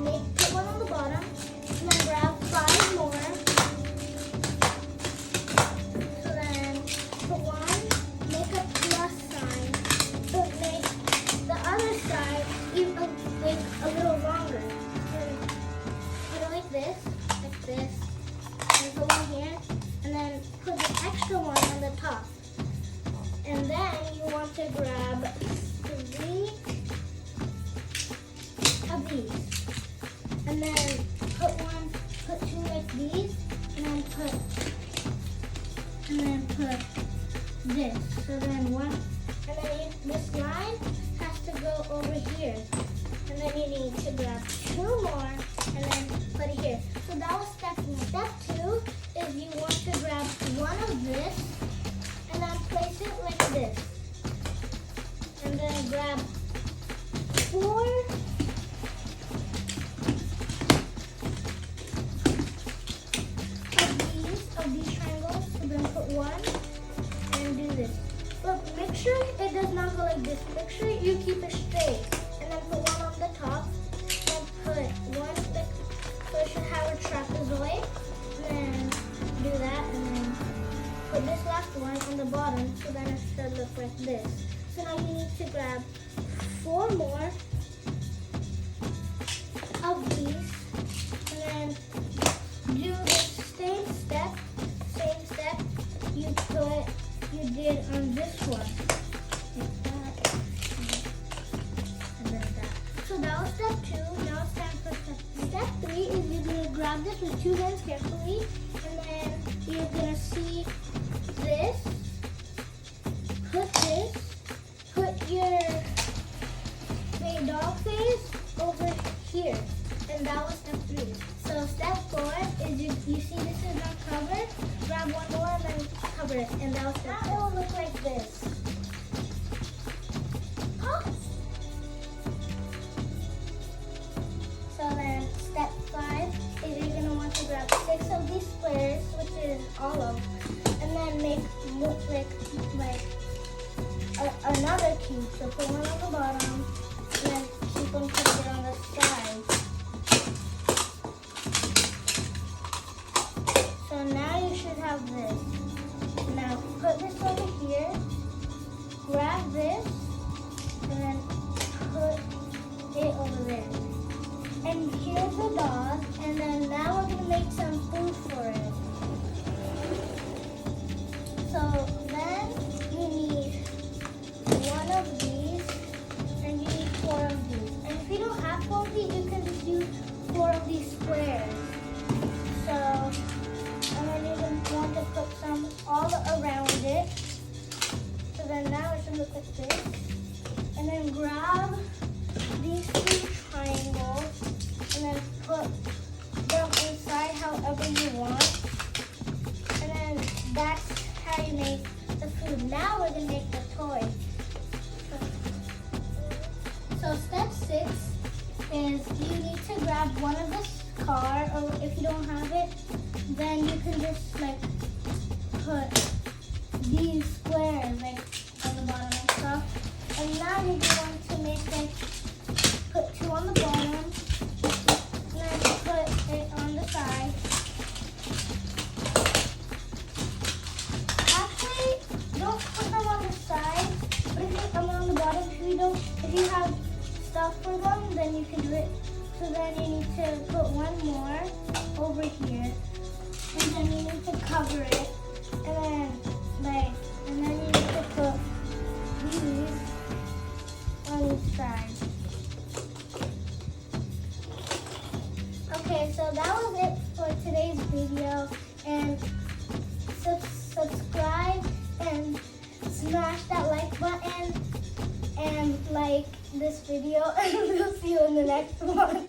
put one on the bottom, and then grab 5 more. So then put one, make a plus sign, but make the other side even like a little longer. So put it like this, and put one here, and then put the extra one on the top. And then you want to grab 3 of these, and then put 2 like these, and then put this. So then this line has to go over here, and then you need to grab 2 more, and then put it here. So that was step 1. Step 2 is you want to grab one of this, and then place it like this, and then grab 4 of these triangles, so then put 1 and do this. But make sure it does not go like this. Make sure you keep it straight, and then put 1 on the top, and put 1 like, so it should have a trapezoid, and then do that, and then put this last one on the bottom, so then it should look like this. So now you need to grab 4 more of these, and then do the same step you did on this one. Like that, and then that. So that was step 2. Now it's time for step 3. Is you're gonna grab this with 2 hands carefully, and then you're gonna see this. Put your dog face over here, and that was step 3. So step 4 is you see this is not covered. Grab 1 more and then cover it, and that was step 4. It will look like this. So then step 5 is you're gonna want to grab 6 of these squares, which is all of them, and then look like another cube. So put 1 on the bottom, and then keep on putting it on the side. So now you should have this. Now put this over here, grab this, and then put it over there. And here's the dog, and then now we're going to make some food for it. So then you need 1 of these, and you need 4 of these. And if you don't have 4 of these, you can just do 4 of these squares. So, and then you're going to want to put some all around it. So then now it should look like this. And then grab these 2 triangles, and then put them inside however you want. And then that's how you make the food. Now we're going to make the toy. So step 6 is you need to grab one of this car, or if you don't have it, then you can just like put these squares like on the bottom and stuff. And now you're going to make like put 2 on the bottom, and then put it on the side. Actually, don't put them on the side, but if you put them on the bottom, if you have stuff for them, then you can do it. So then you need to put 1 more over here, and then you need to cover it, and then you need to put these on each side. Okay, so that was it for today's video, and subscribe and smash that like button and like this video, and we'll see you in the next one.